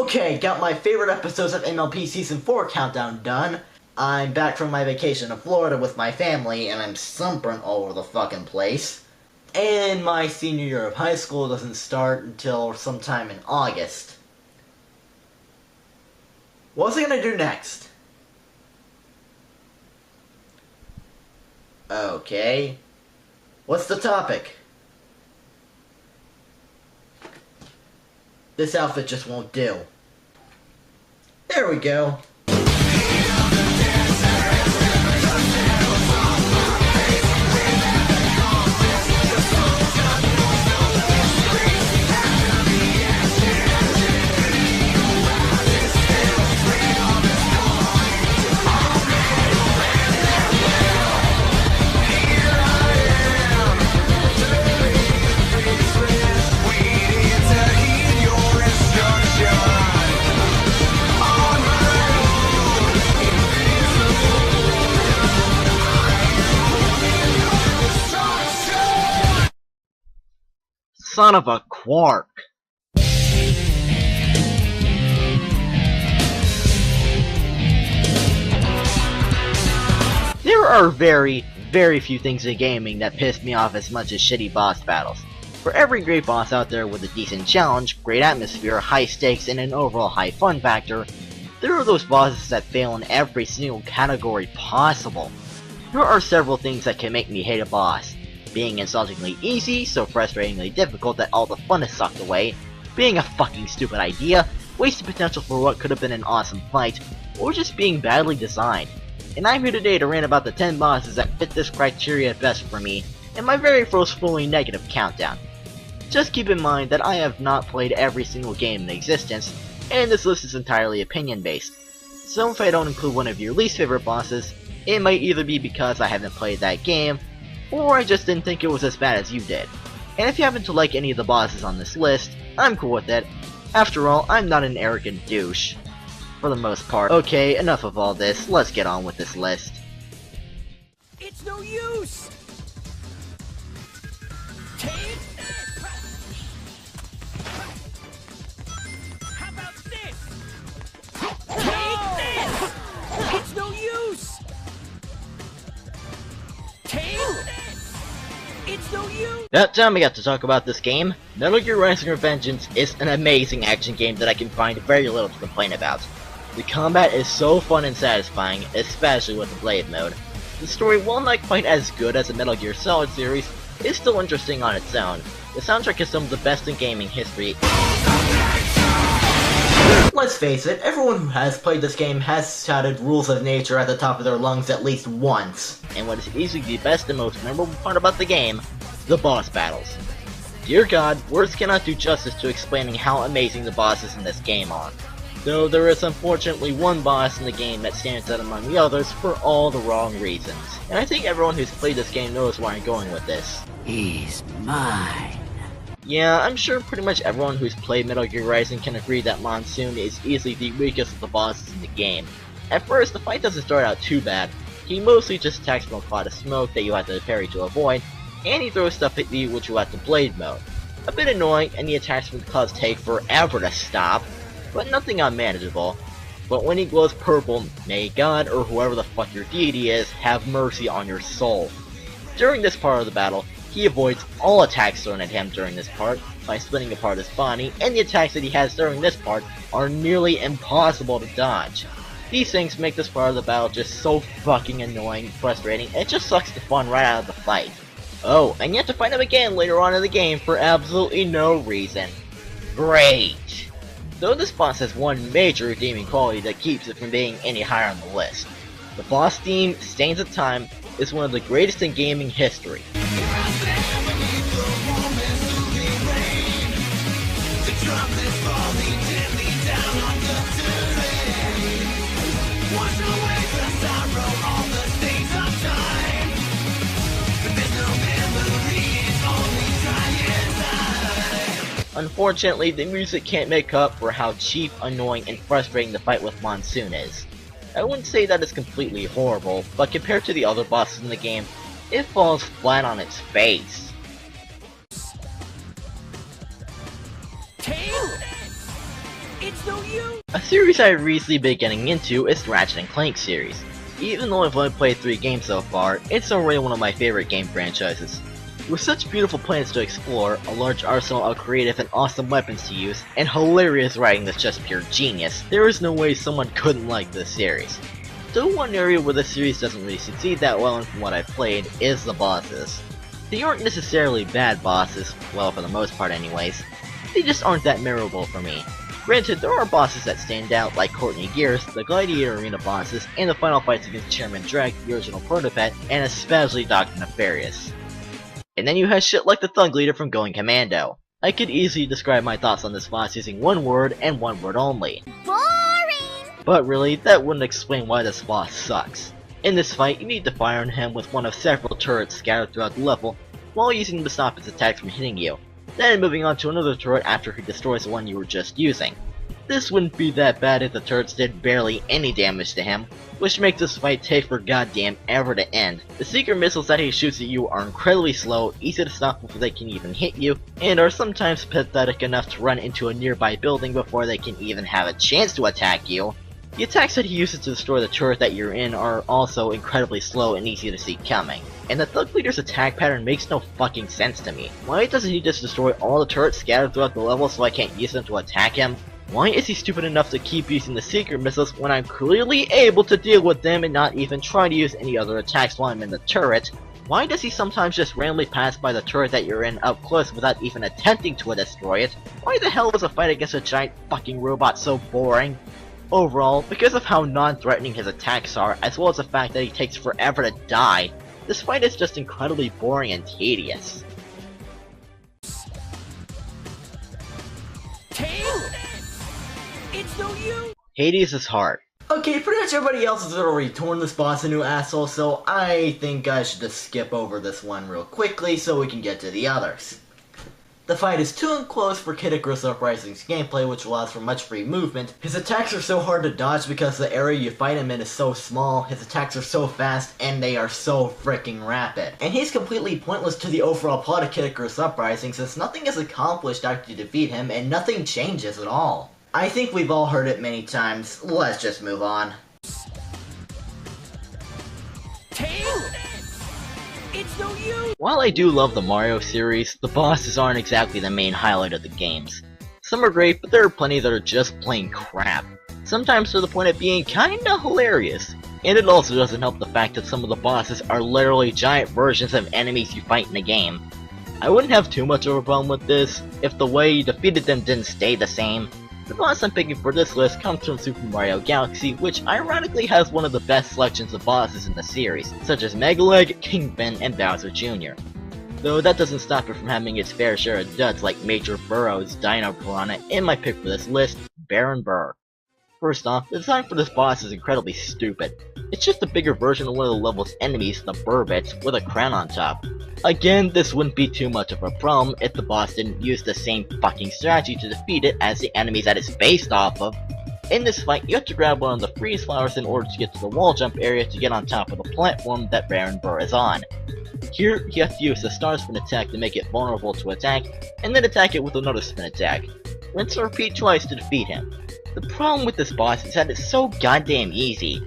Okay, got my favorite episodes of MLP Season 4 countdown done. I'm back from my vacation in Florida with my family, and I'm sunburnt all over the fucking place. And my senior year of high school doesn't start until sometime in August. What's I gonna do next? Okay. What's the topic? This outfit just won't do. There we go. Son of a quark. There are very few things in gaming that piss me off as much as shitty boss battles. For every great boss out there with a decent challenge, great atmosphere, high stakes, and an overall high fun factor, there are those bosses that fail in every single category possible. There are several things that can make me hate a boss. Being insultingly easy, so frustratingly difficult that all the fun is sucked away, being a fucking stupid idea, wasted potential for what could have been an awesome fight, or just being badly designed. And I'm here today to rant about the 10 bosses that fit this criteria best for me, in my very first fully negative countdown. Just keep in mind that I have not played every single game in existence, and this list is entirely opinion based. So if I don't include one of your least favorite bosses, it might either be because I haven't played that game, or I just didn't think it was as bad as you did. And if you happen to like any of the bosses on this list, I'm cool with it. After all, I'm not an arrogant douche. For the most part. Okay, enough of all this, let's get on with this list. It's no use! Take this! How about this? Take this! It's no use! Take this! It's no use! That time we got to talk about this game. Metal Gear Rising: Revengeance is an amazing action game that I can find very little to complain about. The combat is so fun and satisfying, especially with the Blade mode. The story, while not quite as good as the Metal Gear Solid series, is still interesting on its own. The soundtrack is some of the best in gaming history. Let's face it, everyone who has played this game has shouted Rules of Nature at the top of their lungs at least once. And what is easily the best and most memorable part about the game, the boss battles. Dear God, words cannot do justice to explaining how amazing the bosses in this game are. Though there is unfortunately one boss in the game that stands out among the others for all the wrong reasons. And I think everyone who's played this game knows where I'm going with this. He's mine. Yeah, I'm sure pretty much everyone who's played Metal Gear Rising can agree that Monsoon is easily the weakest of the bosses in the game. At first, the fight doesn't start out too bad. He mostly just attacks from a cloud of smoke that you have to parry to avoid, and he throws stuff at you which you have to blade mode. A bit annoying, and the attacks from the clouds take forever to stop, but nothing unmanageable. But when he glows purple, may God or whoever the fuck your deity is have mercy on your soul. During this part of the battle, he avoids all attacks thrown at him during this part by splitting apart his body, and the attacks that he has during this part are nearly impossible to dodge. These things make this part of the battle just so fucking annoying, frustrating, and it just sucks the fun right out of the fight. Oh, and you have to fight him again later on in the game for absolutely no reason. Great! Though this boss has one major redeeming quality that keeps it from being any higher on the list. The boss theme, Stains of Time, is one of the greatest in gaming history. Unfortunately, the music can't make up for how cheap, annoying, and frustrating the fight with Monsoon is. I wouldn't say that it's completely horrible, but compared to the other bosses in the game, it falls flat on its face. Take this! It's no use. A series I've recently been getting into is the Ratchet & Clank series. Even though I've only played 3 games so far, it's already one of my favorite game franchises. With such beautiful planets to explore, a large arsenal of creative and awesome weapons to use, and hilarious writing that's just pure genius, there is no way someone couldn't like this series. Though one area where the series doesn't really succeed that well, and from what I've played, is the bosses. They aren't necessarily bad bosses, well for the most part anyways, they just aren't that memorable for me. Granted, there are bosses that stand out, like Courtney Gears, the Gladiator Arena bosses, and the final fights against Chairman Drake, the original prototype, and especially Dr. Nefarious. And then you have shit like the Thug Leader from Going Commando. I could easily describe my thoughts on this boss using one word, and one word only. Boring! But really, that wouldn't explain why this boss sucks. In this fight, you need to fire on him with one of several turrets scattered throughout the level, while using them to stop his attacks from hitting you. Then moving on to another turret after he destroys the one you were just using. This wouldn't be that bad if the turrets did barely any damage to him, which makes this fight take for goddamn ever to end. The secret missiles that he shoots at you are incredibly slow, easy to stop before they can even hit you, and are sometimes pathetic enough to run into a nearby building before they can even have a chance to attack you. The attacks that he uses to destroy the turret that you're in are also incredibly slow and easy to see coming. And the Thug Leader's attack pattern makes no fucking sense to me. Why doesn't he just destroy all the turrets scattered throughout the level so I can't use them to attack him? Why is he stupid enough to keep using the secret missiles when I'm clearly able to deal with them and not even try to use any other attacks while I'm in the turret? Why does he sometimes just randomly pass by the turret that you're in up close without even attempting to destroy it? Why the hell is a fight against a giant fucking robot so boring? Overall, because of how non-threatening his attacks are, as well as the fact that he takes forever to die, this fight is just incredibly boring and tedious. Tail! It's no use. Hades is hard. Okay, pretty much everybody else has already torn this boss a new asshole, so I think I should just skip over this one real quickly so we can get to the others. The fight is too close for Kid Icarus Uprising's gameplay, which allows for much free movement. His attacks are so hard to dodge because the area you fight him in is so small, his attacks are so fast, and they are so freaking rapid. And he's completely pointless to the overall plot of Kid Icarus Uprising since nothing is accomplished after you defeat him and nothing changes at all. I think we've all heard it many times, let's just move on. Tail! It's no use. While I do love the Mario series, the bosses aren't exactly the main highlight of the games. Some are great, but there are plenty that are just plain crap. Sometimes to the point of being kinda hilarious. And it also doesn't help the fact that some of the bosses are literally giant versions of enemies you fight in the game. I wouldn't have too much of a problem with this if the way you defeated them didn't stay the same. The boss I'm picking for this list comes from Super Mario Galaxy, which ironically has one of the best selections of bosses in the series, such as Megaleg, Kingpin, and Bowser Jr. Though that doesn't stop it from having its fair share of duds like Major Burrow's Dino Piranha, and my pick for this list, Baron Burr. First off, the design for this boss is incredibly stupid. It's just a bigger version of one of the level's enemies, the Burbits, with a crown on top. Again, this wouldn't be too much of a problem if the boss didn't use the same fucking strategy to defeat it as the enemies that it's based off of. In this fight, you have to grab one of the freeze flowers in order to get to the wall jump area to get on top of the platform that Baron Burr is on. Here, you have to use the star spin attack to make it vulnerable to attack, and then attack it with another spin attack. Rinse and repeat twice to defeat him. The problem with this boss is that it's so goddamn easy.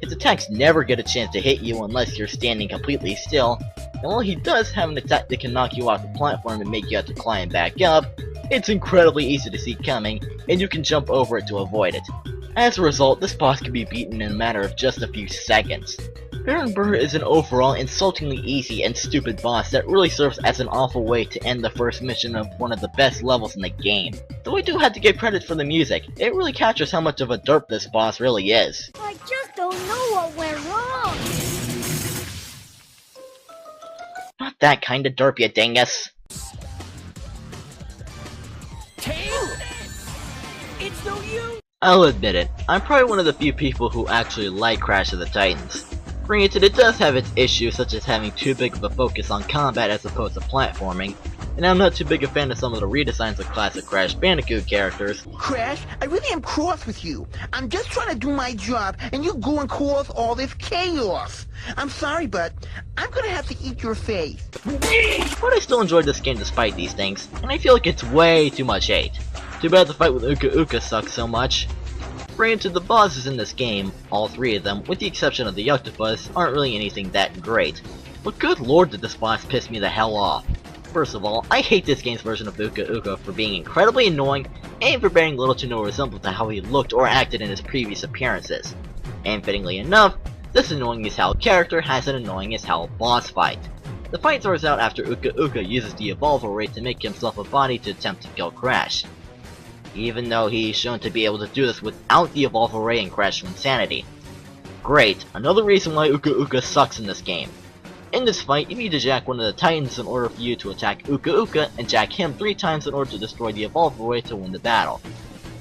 His attacks never get a chance to hit you unless you're standing completely still, and while he does have an attack that can knock you off the platform and make you have to climb back up, it's incredibly easy to see coming, and you can jump over it to avoid it. As a result, this boss can be beaten in a matter of just a few seconds. Baron Burr is an overall insultingly easy and stupid boss that really serves as an awful way to end the first mission of one of the best levels in the game. Though I do have to give credit for the music, it really captures how much of a derp this boss really is. I just don't know what went wrong. Not that kind of derp, you dingus. Tail! It's no use. I'll admit it, I'm probably one of the few people who actually like Crash of the Titans. Granted, it does have its issues such as having too big of a focus on combat as opposed to platforming, and I'm not too big a fan of some of the redesigns of classic Crash Bandicoot characters. Crash, I really am cross with you. I'm just trying to do my job, and you go and cause all this chaos. I'm sorry, but I'm gonna have to eat your face. But I still enjoyed this game despite these things, and I feel like it's way too much hate. Too bad the fight with Uka Uka sucks so much. Granted, the bosses in this game, all 3 of them, with the exception of the octopus, aren't really anything that great. But good lord did this boss piss me the hell off. First of all, I hate this game's version of Uka Uka for being incredibly annoying and for bearing little to no resemblance to how he looked or acted in his previous appearances. And fittingly enough, this annoying as hell character has an annoying as hell boss fight. The fight starts out after Uka Uka uses the evolve array to make himself a body to attempt to kill Crash. Even though he's shown to be able to do this without the evolve array and Crash from Insanity. Great, another reason why Uka Uka sucks in this game. In this fight, you need to jack one of the Titans in order for you to attack Uka Uka and jack him 3 times in order to destroy the evolve array to win the battle.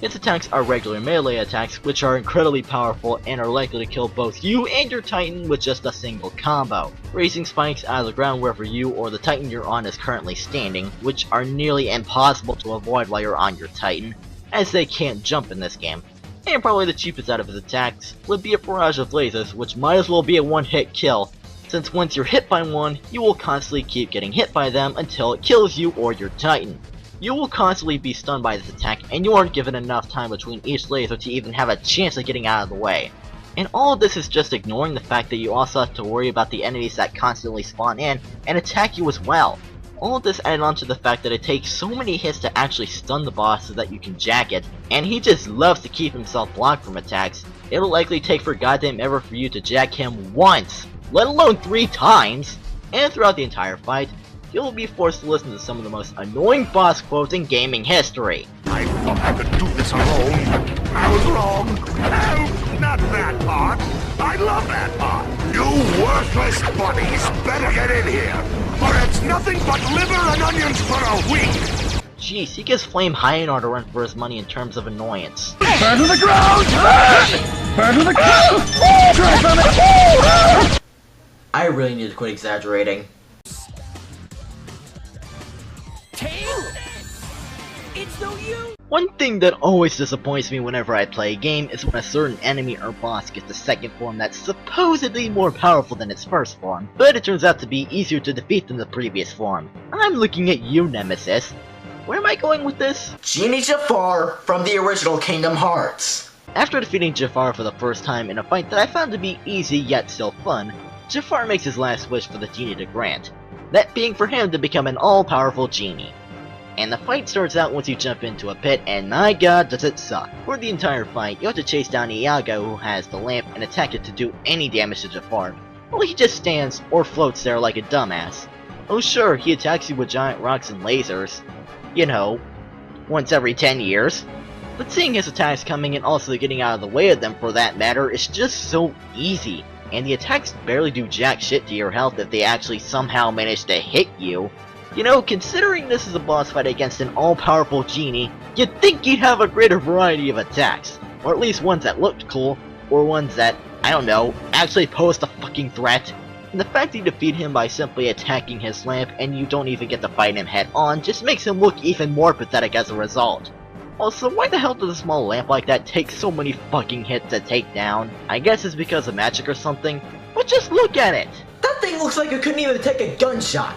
Its attacks are regular melee attacks, which are incredibly powerful and are likely to kill both you and your Titan with just a single combo, raising spikes out of the ground wherever you or the Titan you're on is currently standing, which are nearly impossible to avoid while you're on your Titan, as they can't jump in this game. And probably the cheapest out of his attacks would be a barrage of lasers, which might as well be a one-hit kill, since once you're hit by one, you will constantly keep getting hit by them until it kills you or your Titan. You will constantly be stunned by this attack, and you aren't given enough time between each laser to even have a chance of getting out of the way. And all of this is just ignoring the fact that you also have to worry about the enemies that constantly spawn in and attack you as well. All of this added on to the fact that it takes so many hits to actually stun the boss so that you can jack it, and he just loves to keep himself blocked from attacks. It'll likely take for goddamn ever for you to jack him once, let alone 3 times, and throughout the entire fight, you'll be forced to listen to some of the most annoying boss quotes in gaming history. I thought I could do this alone. I was wrong. No, not that part. I love that part. You worthless bunnies better get in here, or it's nothing but liver and onions for a week. Jeez, he gives Flame Hyanar to run for his money in terms of annoyance. Burn to the ground! Burn to the ground! I really need to quit exaggerating. Tail? It's no use! One thing that always disappoints me whenever I play a game is when a certain enemy or boss gets a second form that's supposedly more powerful than its first form, but it turns out to be easier to defeat than the previous form. I'm looking at you, Nemesis. Where am I going with this? Genie Jafar from the original Kingdom Hearts. After defeating Jafar for the first time in a fight that I found to be easy yet still fun, Jafar makes his last wish for the genie to grant, that being for him to become an all-powerful genie. And the fight starts out once you jump into a pit, and my god does it suck. For the entire fight, you have to chase down Iago, who has the lamp, and attack it to do any damage to Jafar, while he just stands or floats there like a dumbass. Oh sure, he attacks you with giant rocks and lasers, you know, once every 10 years. But seeing his attacks coming and also getting out of the way of them for that matter is just so easy. And the attacks barely do jack shit to your health if they actually somehow manage to hit you. You know, considering this is a boss fight against an all-powerful genie, you'd think he'd have a greater variety of attacks. Or at least ones that looked cool, or ones that, I don't know, actually posed a fucking threat. And the fact that you defeat him by simply attacking his lamp and you don't even get to fight him head on just makes him look even more pathetic as a result. Also, why the hell does a small lamp like that take so many fucking hits to take down? I guess it's because of magic or something, but just look at it! That thing looks like it couldn't even take a gunshot.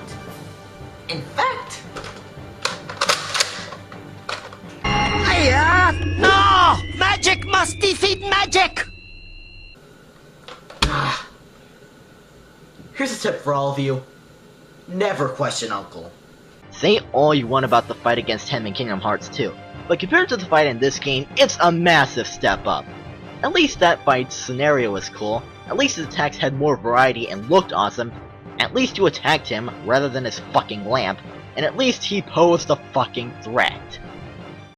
In fact... Hiya! No! Magic must defeat magic! Here's a tip for all of you. Never question Uncle. Say all you want about the fight against him in Kingdom Hearts 2, but compared to the fight in this game, it's a massive step up. At least that fight's scenario was cool, at least his attacks had more variety and looked awesome, at least you attacked him rather than his fucking lamp, and at least he posed a fucking threat.